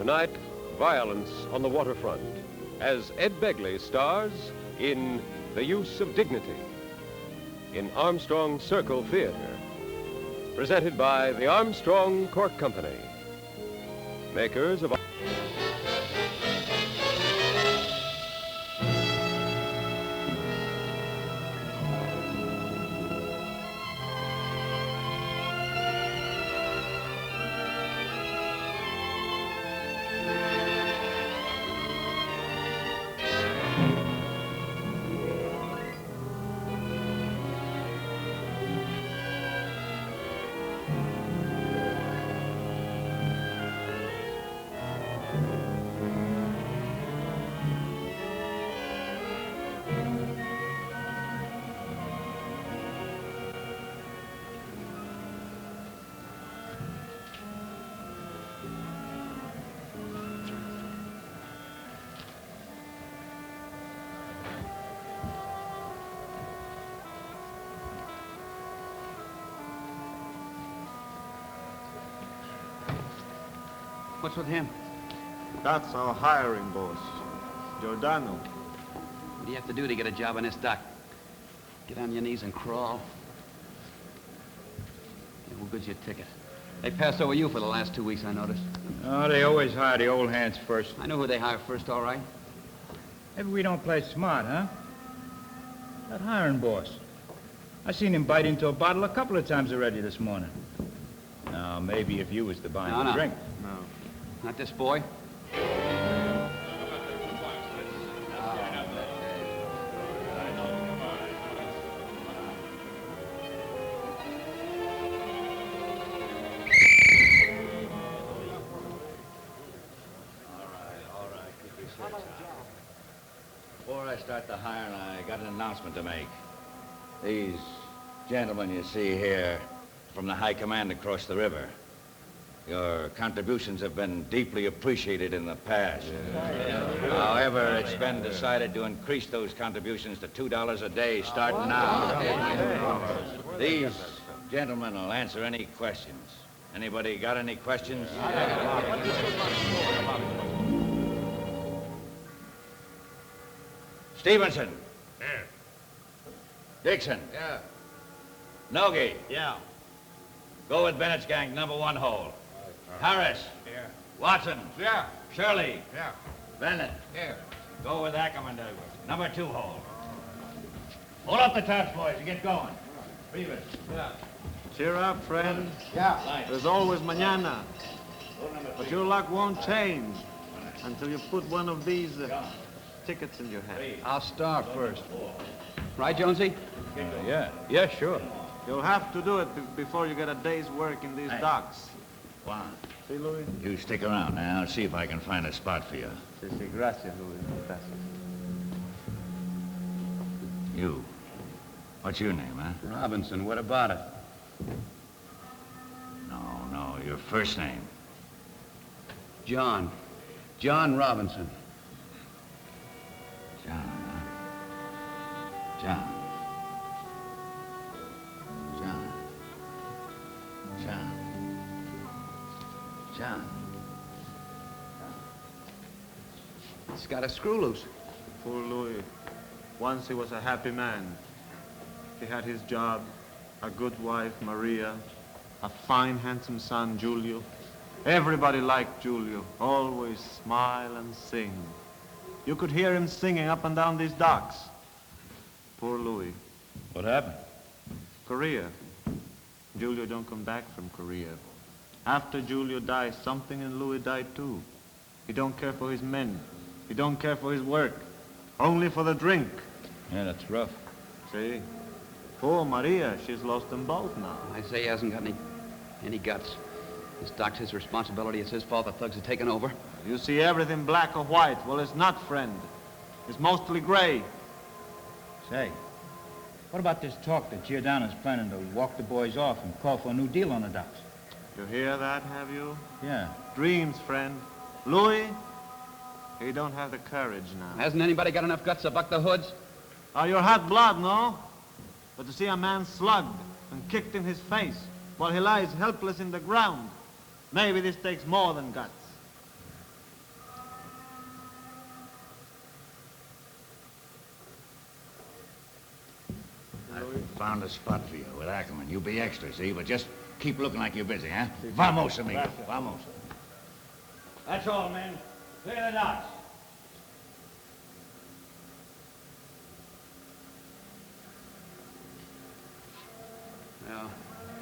Tonight, violence on the waterfront, as Ed Begley stars in The Use of Dignity in Armstrong Circle Theater, presented by the Armstrong Cork Company, makers of... What's with him? That's our hiring boss, Giordano. What do you have to do to get a job on this dock? Get on your knees and crawl? Yeah, who gives you a ticket? They passed over you for the last 2 weeks, I noticed. Oh, they always hire the old hands first. I know who they hire first, all right. Maybe we don't play smart, huh? That hiring boss. I seen him bite into a bottle a couple of times already this morning. Now, maybe if you was to buy him a drink. No. Not this boy. Before I start the hiring, I got an announcement to make. These gentlemen you see here from the high command across the river. Your contributions have been deeply appreciated in the past. However, it's been decided to increase those contributions to $2 a day starting now. These gentlemen will answer any questions. Anybody got any questions? Stevenson. Here. Dixon. Yeah. Nogi. Yeah. Go with Bennett's gang, number 1 hole. Harris. Yeah. Watson. Yeah. Shirley. Yeah. Bennett. Here. Go with Ackerman, number 2 hole. Hold up the tops, boys, and get going. Beavis. Yeah. Cheer up, friend. Yeah. There's always mañana. But your luck won't change until you put one of these tickets in your hand. I'll start first. Right, Jonesy? Yeah, sure. You'll have to do it before you get a day's work in these docks. Wow. See, Louis? You stick around now. I'll see if I can find a spot for you. Sí, sí, gracias, Louis. Gracias. You. What's your name, huh? Robinson, what about it? No, your first name. John. John Robinson. John, huh? John. It's got a screw loose. Poor Louis. Once he was a happy man. He had his job, a good wife, Maria, a fine, handsome son, Giulio. Everybody liked Giulio. Always smile and sing. You could hear him singing up and down these docks. Poor Louis. What happened? Korea. Giulio don't come back from Korea. After Giulio dies, something in Louis died too. He don't care for his men. He don't care for his work. Only for the drink. Yeah, that's rough. See? Poor Maria, she's lost them both now. I say he hasn't got any guts. This dock's his responsibility. It's his fault the thugs have taken over. You see everything black or white. Well, it's not, friend. It's mostly gray. Say, what about this talk that Giordano's planning to walk the boys off and call for a new deal on the docks? You hear that, have you? Yeah. Dreams, friend. Louis, he don't have the courage now. Hasn't anybody got enough guts to buck the hoods? Oh, you're hot blood, no? But to see a man slugged and kicked in his face while he lies helpless in the ground, maybe this takes more than guts. found a spot for you with Ackerman. You be extra, see? But just keep looking like you're busy, huh? Vamos, amigo. Vamos. That's all, men. Clear the docks. Well,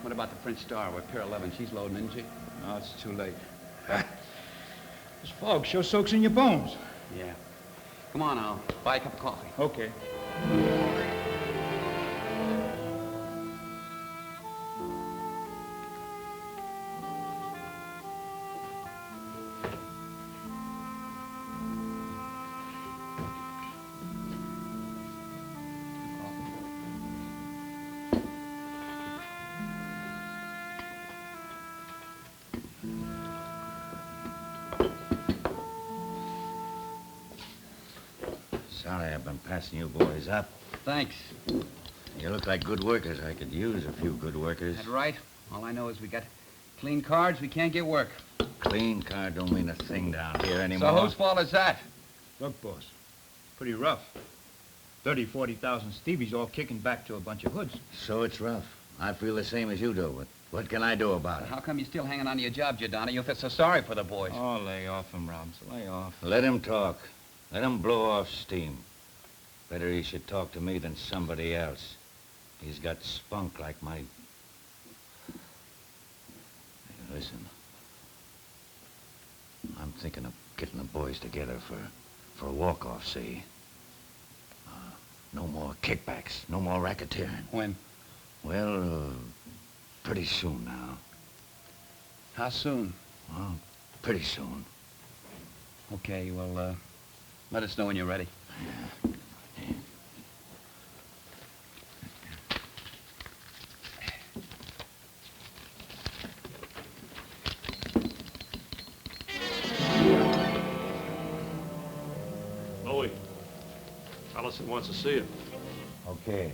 what about the French Star? We're Pier 11. She's loading, isn't she? No, it's too late. This fog sure soaks in your bones. Yeah. Come on, I'll buy a cup of coffee. Okay. Sorry I've been passing you boys up. Thanks. You look like good workers. I could use a few good workers. That right? All I know is we got clean cards, we can't get work. Clean card don't mean a thing down here anymore. So whose fault is that? Look, boss, pretty rough. 40,000 Stevies all kicking back to a bunch of hoods. So it's rough. I feel the same as you do, but what can I do about it? How come you're still hanging on to your job, Giordano? You feel so sorry for the boys. Oh, lay off him, Robinson, lay off. Let him talk. Let him blow off steam. Better he should talk to me than somebody else. He's got spunk like my... Hey, listen. I'm thinking of getting the boys together for a walk-off, see? No more kickbacks, no more racketeering. When? Well, pretty soon now. How soon? Well, pretty soon. Okay, well, let us know when you're ready. Yeah. Paulson wants to see you. Okay.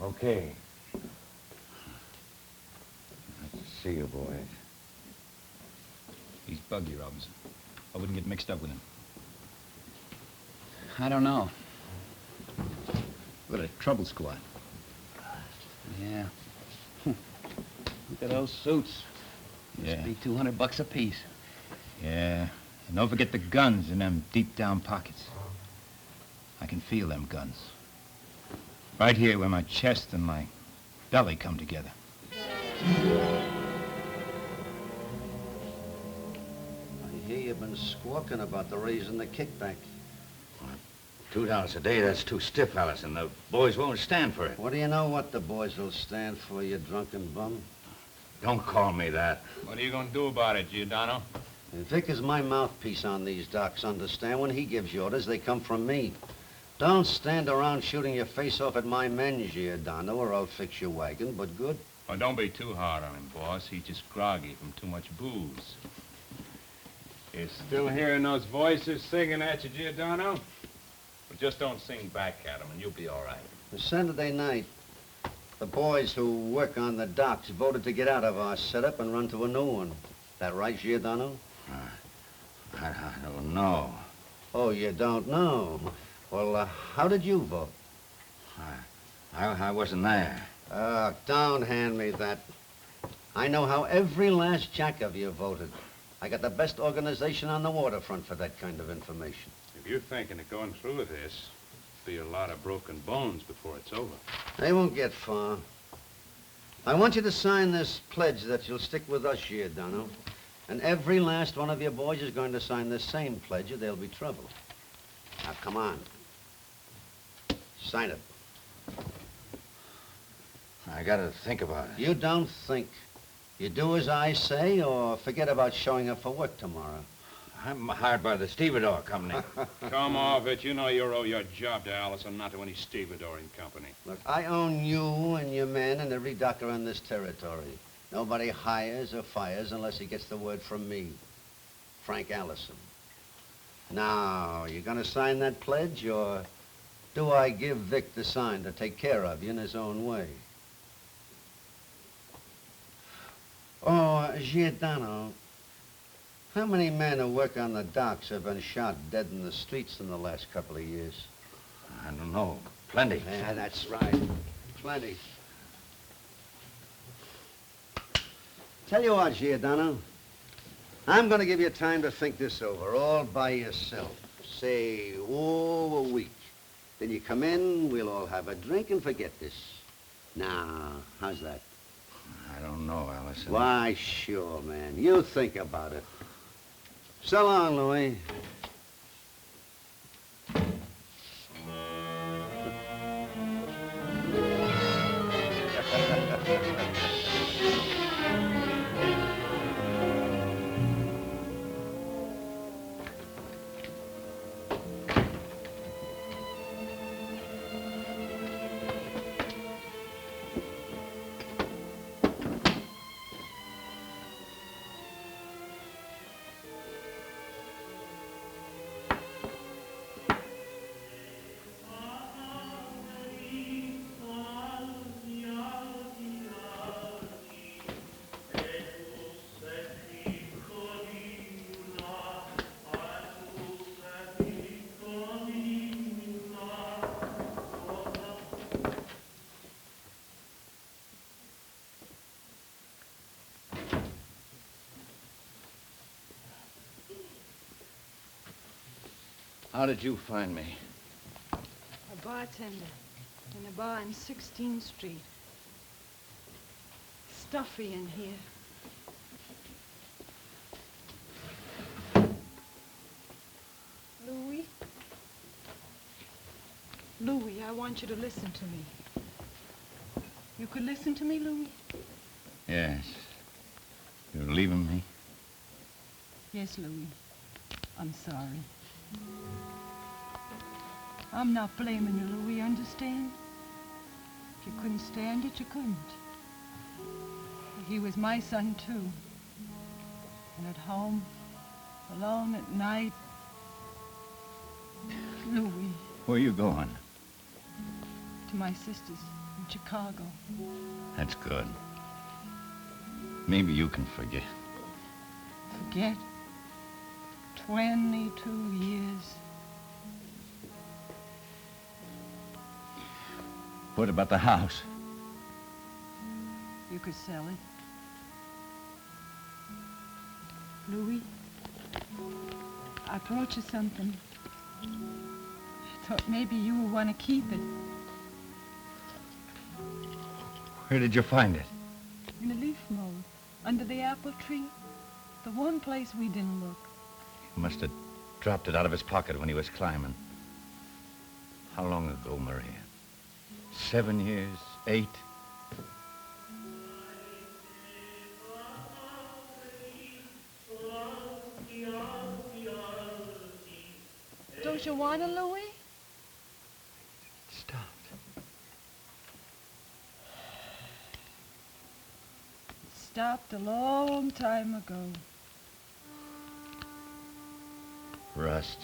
Okay. Nice to see you, boys. He's buggy, Robinson. I wouldn't get mixed up with him. I don't know. What a trouble squad. Yeah. Look at those suits. Yeah. Must be $200 a piece. Yeah. And don't forget the guns in them deep down pockets. I can feel them guns. Right here where my chest and my belly come together. I hear you've been squawking about the raise in the kickback. $2 a day, that's too stiff, Allison. The boys won't stand for it. What do you know what the boys will stand for, you drunken bum? Don't call me that. What are you going to do about it, Giordano? And Vic is my mouthpiece on these docks, understand? When he gives you orders, they come from me. Don't stand around shooting your face off at my men, Giordano, or I'll fix your wagon, but good. Well, don't be too hard on him, boss. He's just groggy from too much booze. You still hearing those voices singing at you, Giordano? But just don't sing back at them, and you'll be all right. The Saturday night, the boys who work on the docks voted to get out of our setup and run to a new one. That right, Giordano? I don't know. Oh, you don't know? Well, how did you vote? I wasn't there. Don't hand me that. I know how every last jack of you voted. I got the best organization on the waterfront for that kind of information. If you're thinking of going through with this, there'll be a lot of broken bones before it's over. They won't get far. I want you to sign this pledge that you'll stick with us, Giordano. And every last one of your boys is going to sign this same pledge or there'll be trouble. Now, come on. Sign it. I gotta think about it. You don't think. You do as I say or forget about showing up for work tomorrow. I'm hired by the stevedore company. Come off it. You know you owe your job to Allison, not to any stevedoring company. Look, I own you and your men and every doctor on this territory. Nobody hires or fires unless he gets the word from me, Frank Allison. Now, you gonna sign that pledge, or do I give Vic the sign to take care of you in his own way? Oh, Giordano, how many men who work on the docks have been shot dead in the streets in the last couple of years? I don't know. Plenty. Yeah, that's right. Plenty. Tell you what, Giordano. I'm going to give you time to think this over, all by yourself. Say, a week. Then you come in, we'll all have a drink and forget this. Now, how's that? I don't know, Allison. Why, sure, man. You think about it. So long, Louis. How did you find me? A bartender in a bar on 16th Street. Stuffy in here. Louis? Louis, I want you to listen to me. You could listen to me, Louis? Yes. You're leaving me? Yes, Louis. I'm sorry. I'm not blaming you, Louis, understand? If you couldn't stand it, you couldn't. He was my son, too. And at home, alone at night. Louis. Where are you going? To my sister's in Chicago. That's good. Maybe you can forget. Forget? 22 years. What about the house? You could sell it. Louis, I brought you something. I thought maybe you would want to keep it. Where did you find it? In a leaf mold, under the apple tree. The one place we didn't look. He must have dropped it out of his pocket when he was climbing. How long ago, Maria? 7 years? 8? Don't you want it, Louis? It stopped. It stopped a long time ago. Rust.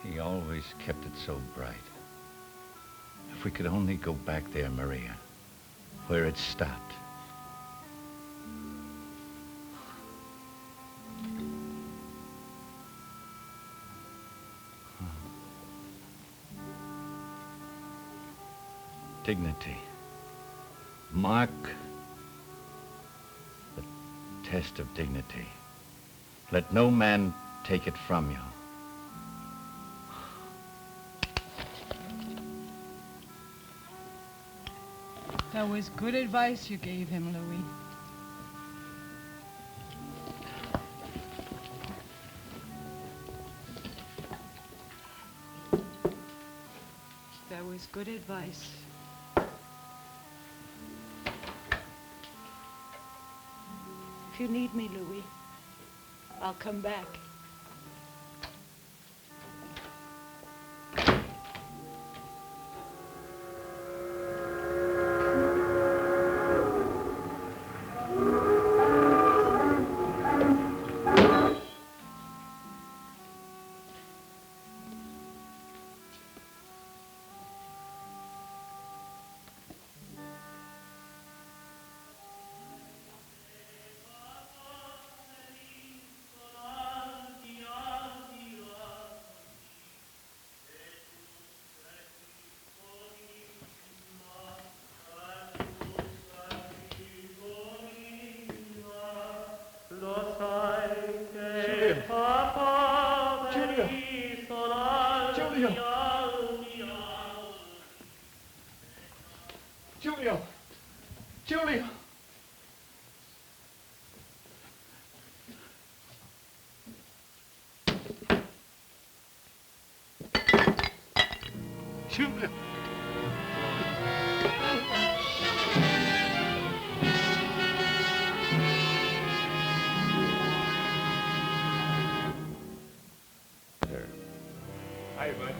He always kept it so bright. If we could only go back there, Maria, where it stopped. Dignity. Mark the test of dignity. Let no man take it from you. That was good advice you gave him, Louis. That was good advice. If you need me, Louis, I'll come back. Julio! Julio! Julio! Hi, bud.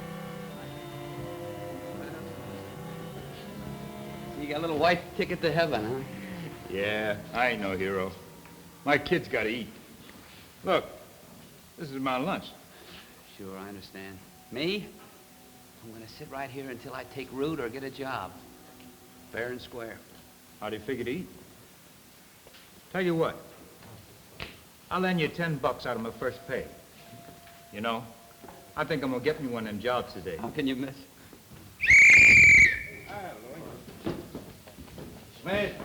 You got a little white ticket to heaven, huh? Yeah, I ain't no hero. My kids gotta eat. Look, this is my lunch. Sure, I understand. Me? I'm gonna sit right here until I take root or get a job. Fair and square. How do you figure to eat? Tell you what. I'll lend you $10 out of my first pay. You know, I think I'm gonna get me one of them jobs today. How can you miss? Smith,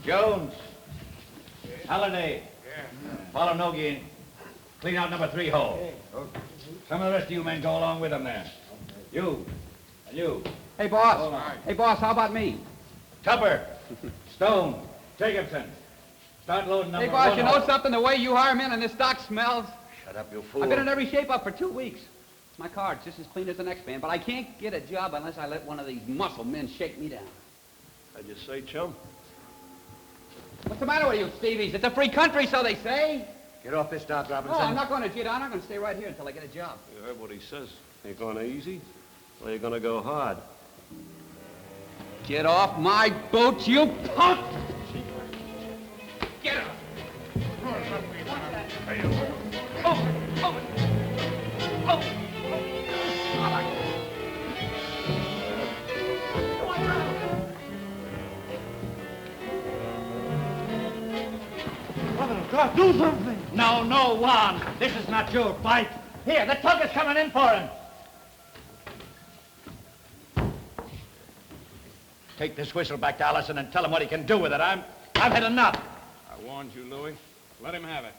Jones, Halliday, follow Nogi and clean out number 3 hole. Some of the rest of you men go along with them there. You, and you. Hey, boss. Hey, boss, how about me? Tupper, Stone, Jacobson. Start loading number Hey, boss, 1 you hole. know something? The way you hire men in this dock smells. Shut up, you fool. I've been in every shape up for 2 weeks. My card's just as clean as the next man, but I can't get a job unless I let one of these muscle men shake me down. I just say, chum. What's the matter with you, Stevies? It's a free country, so they say. Get off this dock, Robertson. Oh, I'm not going to Jit. I'm going to stay right here until I get a job. You heard what he says. You going easy, or you gonna go hard? Get off my boat, you punk! Get up! God, do something! No, Juan. This is not your fight. Here, the tug is coming in for him. Take this whistle back to Allison and tell him what he can do with it. I've had enough. I warned you, Louis. Let him have it.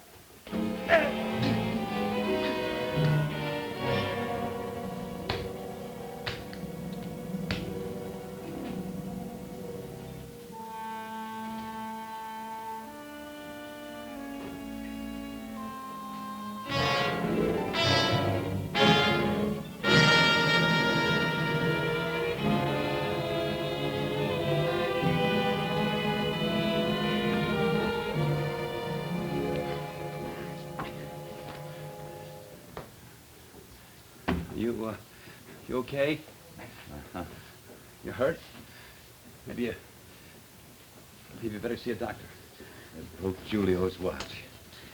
You okay? You hurt? Maybe you better see a doctor. They broke Julio's watch.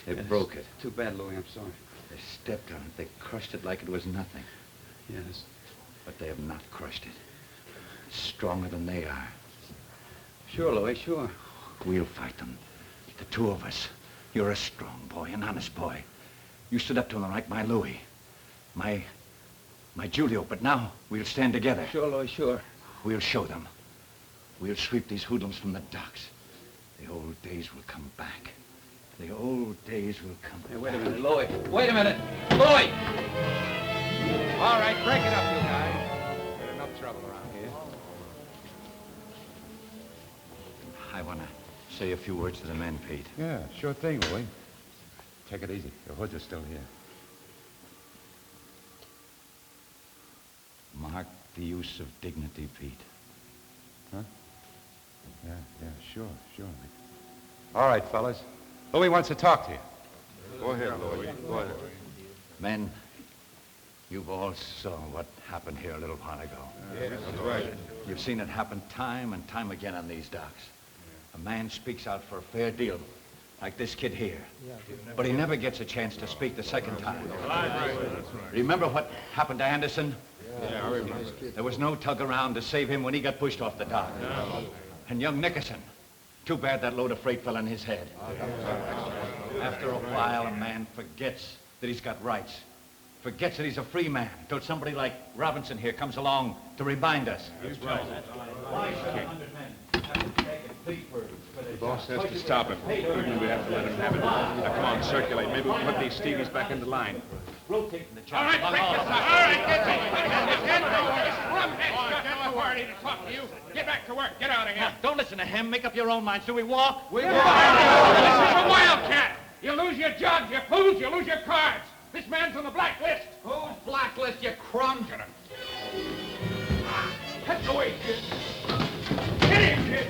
They broke it. Too bad, Louis. I'm sorry. They stepped on it. They crushed it like it was nothing. Yes. But they have not crushed it. It's stronger than they are. Sure, Louis, sure. We'll fight them. The 2 of us. You're a strong boy, an honest boy. You stood up to them like my Louis. My Julio, but now we'll stand together. Sure, Louis, sure. We'll show them. We'll sweep these hoodlums from the docks. The old days will come back. The old days will come back. Hey, wait a minute, Louis. Wait a minute. Louis! All right, break it up, you guys. Got enough trouble around here. I want to say a few words to the men, Pete. Yeah, sure thing, Louis. Take it easy. Your hoods are still here. Mark the use of dignity, Pete. Huh? Yeah, sure. All right, fellas. Louis wants to talk to you. Go ahead, Louis. Go ahead. Men, you've all saw what happened here a little while ago. Yeah, that's right. You've seen it happen time and time again on these docks. A man speaks out for a fair deal, like this kid here. But he never gets a chance to speak the second time. Remember what happened to Anderson? Yeah, I remember. There was no tug around to save him when he got pushed off the dock. And young Nickerson, too bad that load of freight fell on his head. After a while, a man forgets that he's got rights. Forgets that he's a free man, until somebody like Robertson here comes along to remind us. That's right. Why should 100 men have to take a plea for The boss has to stop him. Maybe we have to let him have it. Now, come on, circulate. Maybe we'll put these Stevies back into line. rotating the job. All right, break this up. All right, get to work. to talk to you. Get back to work. Get out of here. Don't listen to him. Make up your own mind. Should we walk? We walk. This is a wildcat. You lose your jugs, your fools, you lose your cards. This man's on the blacklist. Who's blacklist, you crumb? Get him. That's the way, kid. Get in, kid.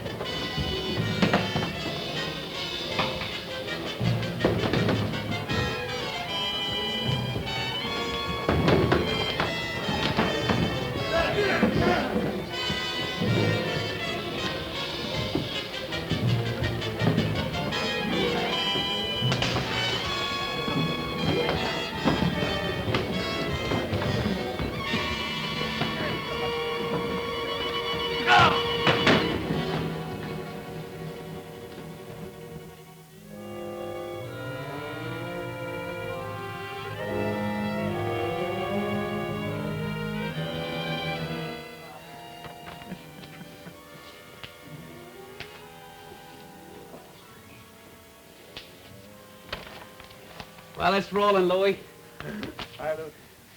Well, it's rolling, Louis.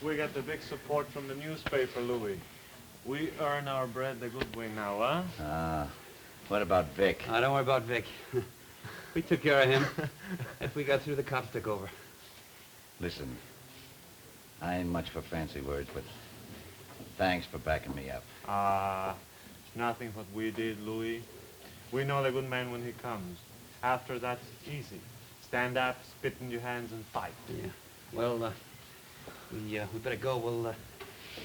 We got the big support from the newspaper, Louis. We earn our bread the good way now, huh? What about Vic? Don't worry about Vic. We took care of him. If we got through, the cops took over. Listen, I ain't much for fancy words, but thanks for backing me up. It's nothing what we did, Louis. We know the good man when he comes. After that, it's easy. Stand up, spit in your hands, and fight. Yeah. Well, we better go.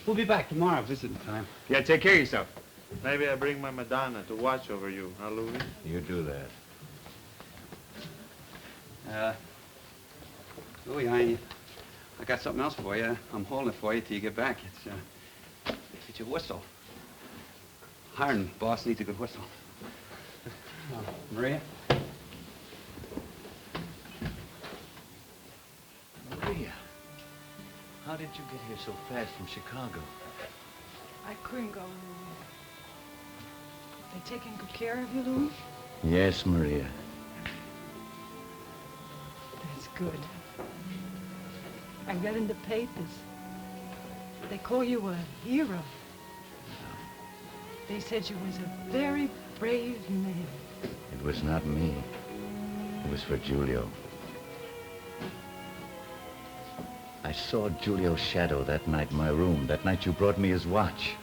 We'll be back tomorrow visiting time. Yeah, take care of yourself. Maybe I bring my Madonna to watch over you, huh, Louis? You do that. Louis, I got something else for you. I'm holding it for you till you get back. It's your whistle. Hiring boss needs a good whistle. Maria? Maria, how did you get here so fast from Chicago? I couldn't go, Louis. They taking good care of you, Louis? Yes, Maria. That's good. I read in the papers. They call you a hero. They said you was a very brave man. It was not me. It was for Julio. I saw Julio's shadow that night in my room, that night you brought me his watch.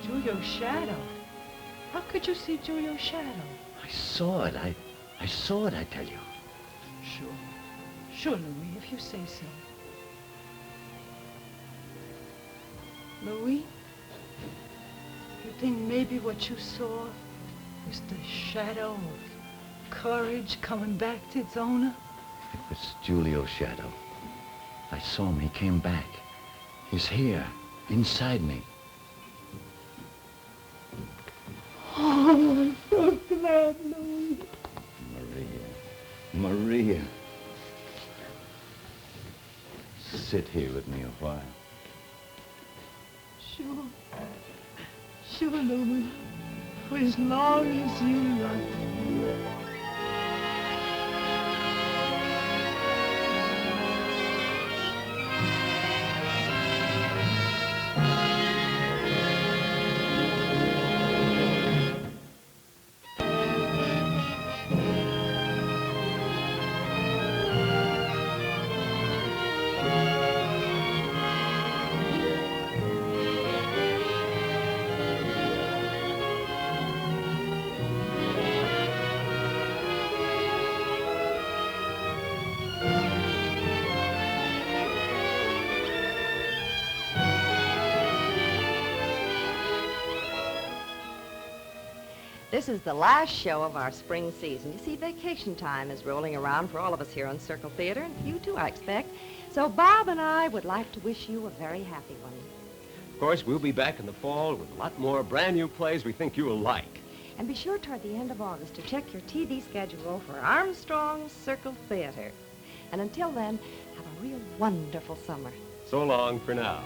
Julio's shadow? How could you see Julio's shadow? I saw it. I saw it, I tell you. Sure. Sure, Louis, if you say so. Louis, you think maybe what you saw was the shadow of courage coming back to its owner? It was Julio's shadow. I saw him. He came back. He's here, inside me. Oh, I'm so glad, Louis. Maria. Sit here with me a while. Sure. Sure, Louis. For as long as you love me. This is the last show of our spring season. You see, vacation time is rolling around for all of us here on Circle Theater, and for you too, I expect. So Bob and I would like to wish you a very happy one. Of course, we'll be back in the fall with a lot more brand new plays we think you will like. And be sure toward the end of August to check your TV schedule for Armstrong's Circle Theater. And until then, have a real wonderful summer. So long for now.